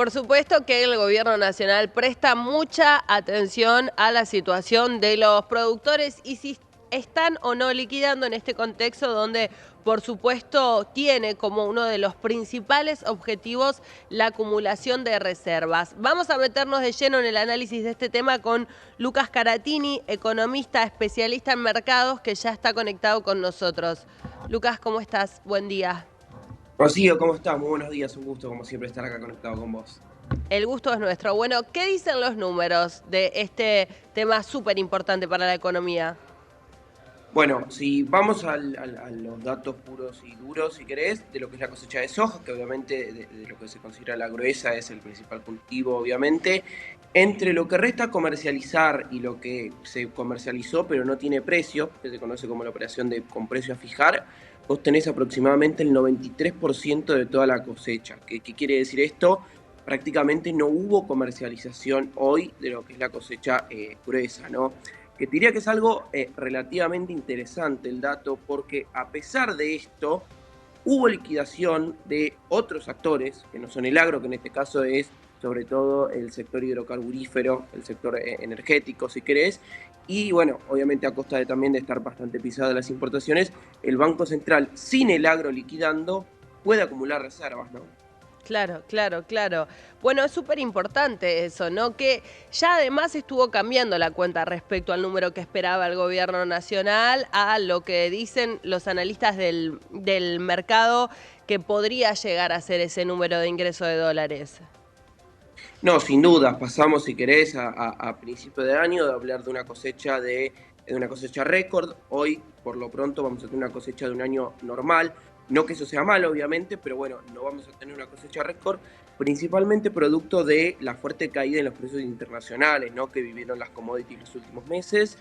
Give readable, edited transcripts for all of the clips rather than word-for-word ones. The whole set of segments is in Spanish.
Por supuesto que el gobierno nacional presta mucha atención a la situación de los productores y si están o no liquidando en este contexto donde, por supuesto, tiene como uno de los principales objetivos la acumulación de reservas. Vamos a meternos de lleno en el análisis de este tema con Lucas Caratini, economista especialista en mercados, que ya está conectado con nosotros. Lucas, ¿cómo estás? Buen día. Rocío, ¿cómo estás? Muy buenos días, un gusto como siempre estar acá conectado con vos. El gusto es nuestro. Bueno, ¿qué dicen los números de este tema súper importante para la economía? Bueno, si vamos a los datos puros y duros, si querés, de lo que es la cosecha de soja, que obviamente de lo que se considera la gruesa es el principal cultivo, obviamente, entre lo que resta comercializar y lo que se comercializó pero no tiene precio, que se conoce como la operación de con precio a fijar, vos tenés aproximadamente el 93% de toda la cosecha. ¿Qué quiere decir esto? Prácticamente no hubo comercialización hoy de lo que es la cosecha gruesa, ¿no? Que te diría que es algo relativamente interesante el dato, porque a pesar de esto, hubo liquidación de otros actores, que no son el agro, que en este caso es sobre todo el sector hidrocarburífero, el sector energético, si querés, y bueno, obviamente a costa de también de estar bastante pisadas las importaciones, el Banco Central, sin el agro liquidando, puede acumular reservas, ¿no? Claro, claro, claro. Bueno, es súper importante eso, ¿no? Que ya además estuvo cambiando la cuenta respecto al número que esperaba el gobierno nacional a lo que dicen los analistas del mercado que podría llegar a ser ese número de ingreso de dólares. No, sin duda, pasamos, si querés, a principio de año de hablar de una cosecha récord. Hoy, por lo pronto, vamos a tener una cosecha de un año normal. No que eso sea malo, obviamente, pero bueno, no vamos a tener una cosecha récord, principalmente producto de la fuerte caída en los precios internacionales, ¿no? Que vivieron las commodities los últimos meses.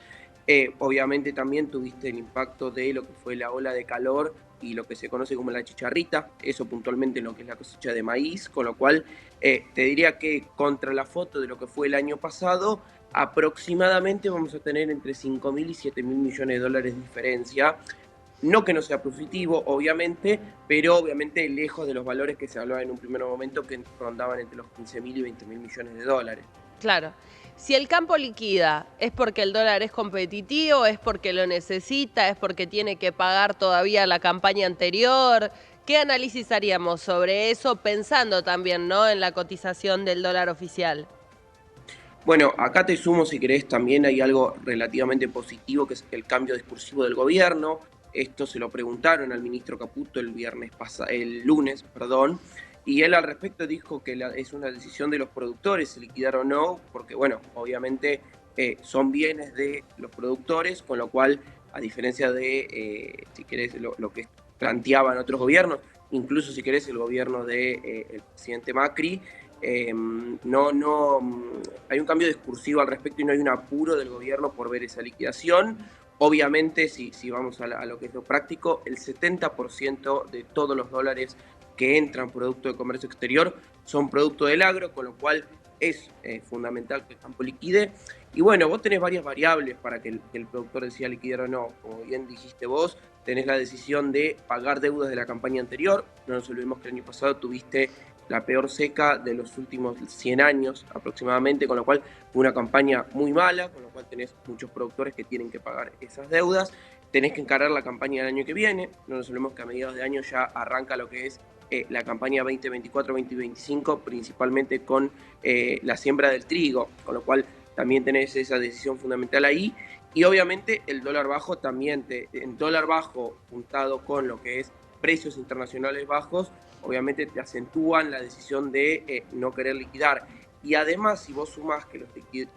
Obviamente también tuviste el impacto de lo que fue la ola de calor y lo que se conoce como la chicharrita, eso puntualmente en lo que es la cosecha de maíz, con lo cual te diría que contra la foto de lo que fue el año pasado, aproximadamente vamos a tener entre 5.000 y 7.000 millones de dólares de diferencia. No que no sea positivo, obviamente, pero obviamente lejos de los valores que se hablaban en un primer momento que rondaban entre los 15.000 y 20.000 millones de dólares. Claro. Si el campo liquida, ¿es porque el dólar es competitivo? ¿Es porque lo necesita? ¿Es porque tiene que pagar todavía la campaña anterior? ¿Qué análisis haríamos sobre eso pensando también, ¿no?, en la cotización del dólar oficial? Bueno, acá te sumo, si querés, también hay algo relativamente positivo, que es el cambio discursivo del gobierno. Esto se lo preguntaron al ministro Caputo el lunes, perdón, y él al respecto dijo que es una decisión de los productores liquidar o no, porque bueno, obviamente son bienes de los productores, con lo cual, a diferencia de, si querés, lo que planteaban otros gobiernos, incluso si querés el gobierno del el presidente Macri, hay un cambio discursivo al respecto y no hay un apuro del gobierno por ver esa liquidación. Obviamente, si vamos a lo que es lo práctico, el 70% de todos los dólares que entran producto de comercio exterior son producto del agro, con lo cual es fundamental que el campo liquide. Y bueno, vos tenés varias variables para que el productor decida liquidar o no. Como bien dijiste vos, tenés la decisión de pagar deudas de la campaña anterior. No nos olvidemos que el año pasado tuviste la peor seca de los últimos 100 años aproximadamente, con lo cual fue una campaña muy mala, con lo cual tenés muchos productores que tienen que pagar esas deudas. Tenés que encarar la campaña del año que viene. No nos olvidemos que a mediados de año ya arranca lo que es la campaña 2024-2025, principalmente con la siembra del trigo, con lo cual también tenés esa decisión fundamental ahí. Y obviamente el dólar bajo también, en dólar bajo juntado con lo que es precios internacionales bajos, obviamente te acentúan la decisión de no querer liquidar. Y además, si vos sumás que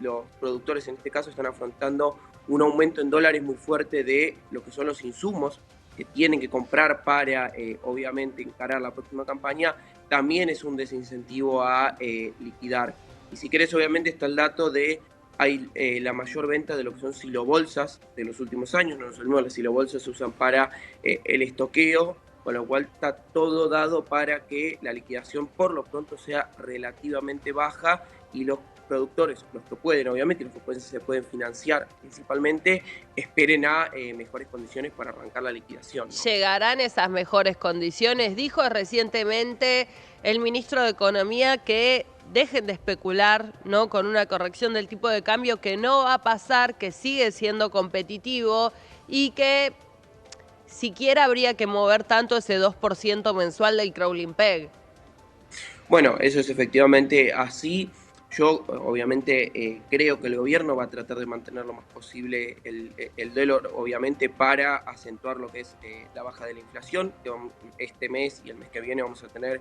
los productores en este caso están afrontando un aumento en dólares muy fuerte de lo que son los insumos que tienen que comprar para, obviamente, encarar la próxima campaña, también es un desincentivo a liquidar. Y si querés, obviamente, está el dato de hay la mayor venta de lo que son silobolsas de los últimos años. No nos olvidemos, las silobolsas se usan para el estoqueo, con lo cual está todo dado para que la liquidación por lo pronto sea relativamente baja y los productores, los que pueden, obviamente, los que se pueden financiar principalmente, esperen a mejores condiciones para arrancar la liquidación, ¿no? ¿Llegarán esas mejores condiciones? Dijo recientemente el ministro de Economía que dejen de especular, ¿no?, con una corrección del tipo de cambio que no va a pasar, que sigue siendo competitivo y que siquiera habría que mover tanto ese 2% mensual del crawling peg. Bueno, eso es efectivamente así. Yo, obviamente, creo que el gobierno va a tratar de mantener lo más posible el dólar, obviamente, para acentuar lo que es la baja de la inflación. Este mes y el mes que viene vamos a tener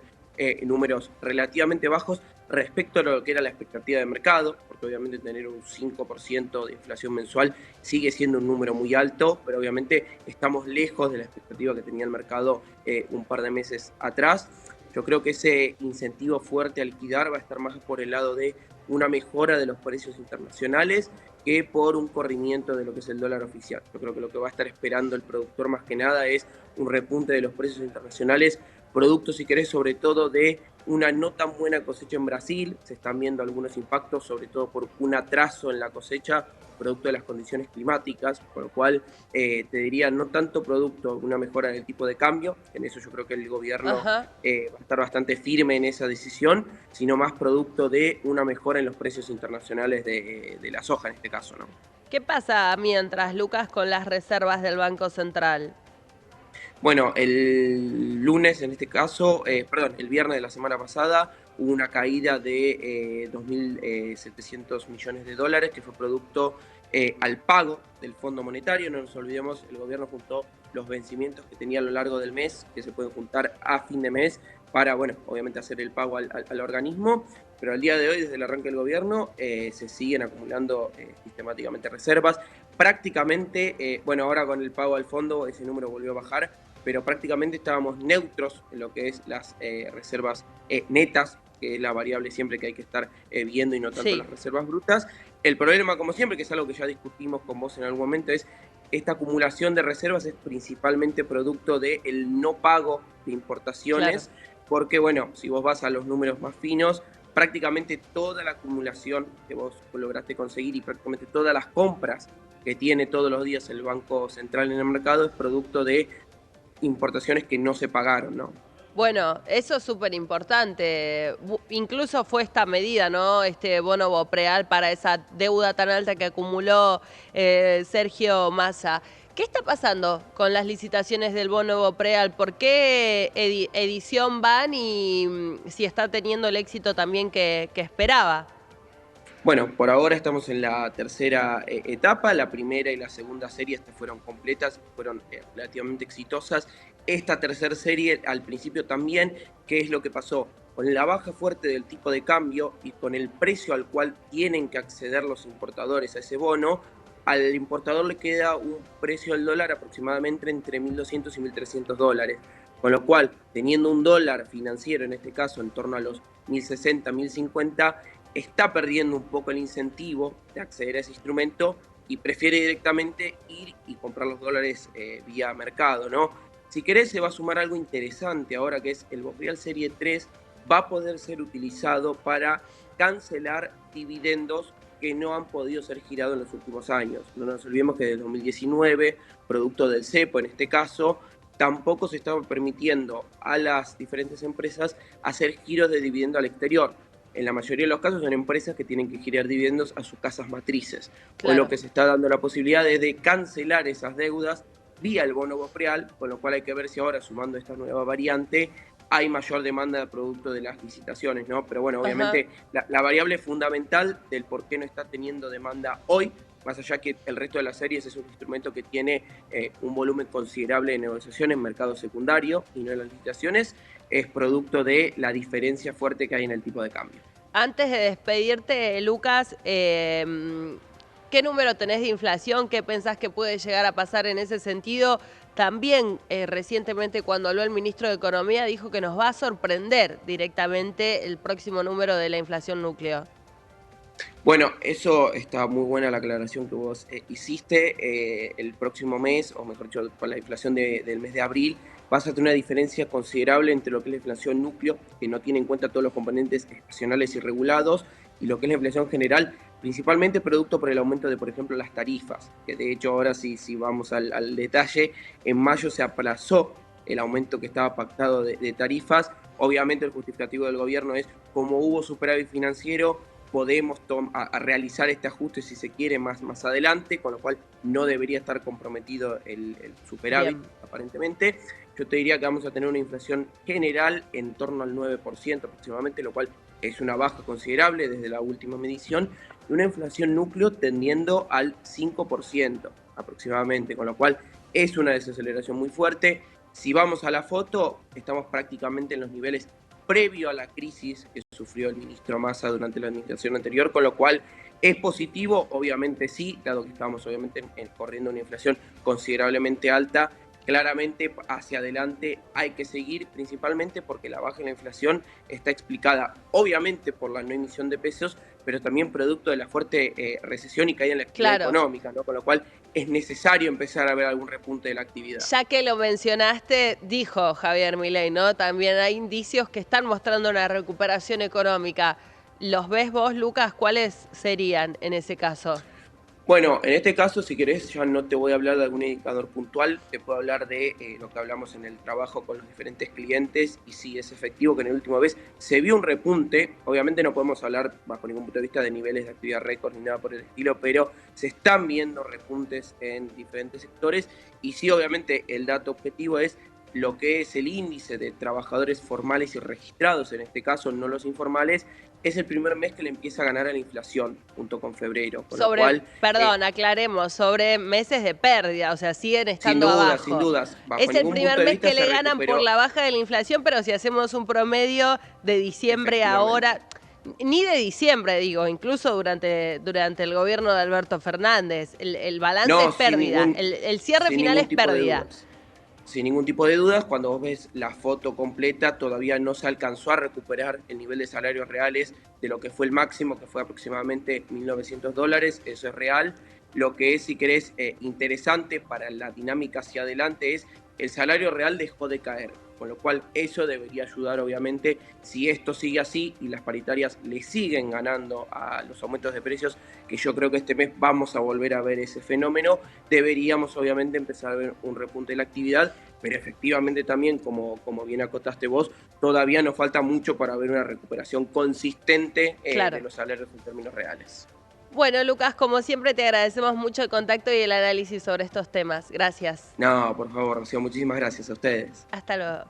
números relativamente bajos respecto a lo que era la expectativa de mercado, porque obviamente tener un 5% de inflación mensual sigue siendo un número muy alto, pero obviamente estamos lejos de la expectativa que tenía el mercado un par de meses atrás. Yo creo que ese incentivo fuerte a liquidar va a estar más por el lado de una mejora de los precios internacionales que por un corrimiento de lo que es el dólar oficial. Yo creo que lo que va a estar esperando el productor más que nada es un repunte de los precios internacionales, producto, si querés, sobre todo de una no tan buena cosecha en Brasil. Se están viendo algunos impactos, sobre todo por un atraso en la cosecha, producto de las condiciones climáticas, por lo cual te diría no tanto producto de una mejora en el tipo de cambio, en eso yo creo que el gobierno Ajá. va a estar bastante firme en esa decisión, sino más producto de una mejora en los precios internacionales de la soja en este caso, ¿no? ¿Qué pasa mientras, Lucas, con las reservas del Banco Central? Bueno, el lunes, en este caso, perdón, el viernes de la semana pasada, hubo una caída de 2.700 millones de dólares, que fue producto al pago del Fondo Monetario. No nos olvidemos, el gobierno juntó los vencimientos que tenía a lo largo del mes, que se pueden juntar a fin de mes, para, bueno, obviamente hacer el pago al organismo. Pero al día de hoy, desde el arranque del gobierno, se siguen acumulando sistemáticamente reservas. Prácticamente, bueno, ahora con el pago al fondo, ese número volvió a bajar, pero prácticamente estábamos neutros en lo que es las reservas netas, que es la variable siempre que hay que estar viendo y no tanto Sí, las reservas brutas. El problema, como siempre, que es algo que ya discutimos con vos en algún momento, es esta acumulación de reservas es principalmente producto del no pago de claro. importaciones, porque, bueno, si vos vas a los números más finos, prácticamente toda la acumulación que vos lograste conseguir y prácticamente todas las compras que tiene todos los días el Banco Central en el mercado es producto de importaciones que no se pagaron, ¿no? Bueno, eso es súper importante. Incluso fue esta medida, ¿no? Este bono Bopreal para esa deuda tan alta que acumuló Sergio Massa. ¿Qué está pasando con las licitaciones del bono Bopreal? ¿Por qué edición van y si está teniendo el éxito también que esperaba? Bueno, por ahora estamos en la tercera etapa. La primera y la segunda serie fueron completas, fueron relativamente exitosas. Esta tercera serie, al principio también, ¿qué es lo que pasó? Con la baja fuerte del tipo de cambio y con el precio al cual tienen que acceder los importadores a ese bono, al importador le queda un precio al dólar aproximadamente entre 1.200 y 1.300 dólares. Con lo cual, teniendo un dólar financiero, en este caso en torno a los 1.060, 1.050, está perdiendo un poco el incentivo de acceder a ese instrumento y prefiere directamente ir y comprar los dólares vía mercado, ¿no? Si querés, se va a sumar algo interesante ahora, que es el Boreal Serie 3 va a poder ser utilizado para cancelar dividendos que no han podido ser girados en los últimos años. No nos olvidemos que desde 2019, producto del cepo en este caso, tampoco se estaba permitiendo a las diferentes empresas hacer giros de dividendo al exterior. En la mayoría de los casos son empresas que tienen que girar dividendos a sus casas matrices. Hoy lo Claro. que se está dando la posibilidad es de cancelar esas deudas vía el bono Bopreal, con lo cual hay que ver si ahora, sumando esta nueva variante, hay mayor demanda de producto de las licitaciones, ¿no? Pero bueno, Ajá. obviamente la variable fundamental del por qué no está teniendo demanda hoy, más allá que el resto de las series es un instrumento que tiene un volumen considerable de negociación en mercado secundario y no en las licitaciones, es producto de la diferencia fuerte que hay en el tipo de cambio. Antes de despedirte, Lucas, ¿qué número tenés de inflación? ¿Qué pensás que puede llegar a pasar en ese sentido? También recientemente cuando habló el ministro de Economía dijo que nos va a sorprender directamente el próximo número de la inflación núcleo. Bueno, eso está muy buena la aclaración que vos hiciste. El próximo mes, o mejor dicho, con la inflación del mes de abril, vas a tener una diferencia considerable entre lo que es la inflación núcleo, que no tiene en cuenta todos los componentes estacionales y regulados, y lo que es la inflación general, principalmente producto por el aumento de, por ejemplo, las tarifas, que de hecho ahora si vamos al detalle, en mayo se aplazó el aumento que estaba pactado de tarifas. Obviamente el justificativo del gobierno es, como hubo superávit financiero, podemos a realizar este ajuste si se quiere más adelante, con lo cual no debería estar comprometido el superávit Bien. aparentemente. Yo te diría que vamos a tener una inflación general en torno al 9% aproximadamente, lo cual es una baja considerable desde la última medición, y una inflación núcleo tendiendo al 5% aproximadamente, con lo cual es una desaceleración muy fuerte. Si vamos a la foto, estamos prácticamente en los niveles previo a la crisis que sufrió el ministro Massa durante la administración anterior, con lo cual es positivo, obviamente sí, dado que estamos obviamente corriendo una inflación considerablemente alta. Claramente hacia adelante hay que seguir, principalmente porque la baja en la inflación está explicada obviamente por la no emisión de pesos, pero también producto de la fuerte recesión y caída en la actividad Claro. económica, ¿no? Con lo cual es necesario empezar a ver algún repunte de la actividad. Ya que lo mencionaste, dijo Javier Milei, ¿no? También hay indicios que están mostrando una recuperación económica. ¿Los ves vos, Lucas? ¿Cuáles serían en ese caso? Bueno, en este caso, si querés, ya no te voy a hablar de algún indicador puntual, te puedo hablar de lo que hablamos en el trabajo con los diferentes clientes, y sí es efectivo que en el último mes se vio un repunte. Obviamente no podemos hablar bajo ningún punto de vista de niveles de actividad récord ni nada por el estilo, pero se están viendo repuntes en diferentes sectores, y sí, obviamente el dato objetivo es lo que es el índice de trabajadores formales y registrados, en este caso no los informales. Es el primer mes que le empieza a ganar a la inflación, junto con febrero, con lo cual, Perdón, aclaremos, sobre meses de pérdida, o sea, siguen estando sin abajo. dudas, bajo Es el ningún primer punto de mes vista que se le ganan por recuperó la baja de la inflación, pero si hacemos un promedio de diciembre a efectivamente. ahora, ni de diciembre digo, incluso durante el gobierno de Alberto Fernández, el balance es No, pérdida, el cierre sin final es ningún tipo de pérdida. dudas. Sin ningún tipo de dudas, cuando vos ves la foto completa, todavía no se alcanzó a recuperar el nivel de salarios reales de lo que fue el máximo, que fue aproximadamente $1.900, eso es real. Lo que es, si querés, interesante para la dinámica hacia adelante es el salario real dejó de caer, con lo cual eso debería ayudar, obviamente, si esto sigue así y las paritarias le siguen ganando a los aumentos de precios, que yo creo que este mes vamos a volver a ver ese fenómeno. Deberíamos obviamente empezar a ver un repunte de la actividad, pero efectivamente también, como bien acotaste vos, todavía nos falta mucho para ver una recuperación consistente de Claro. los salarios en términos reales. Bueno, Lucas, como siempre te agradecemos mucho el contacto y el análisis sobre estos temas. Gracias. No, por favor, Rocío, muchísimas gracias a ustedes. Hasta luego.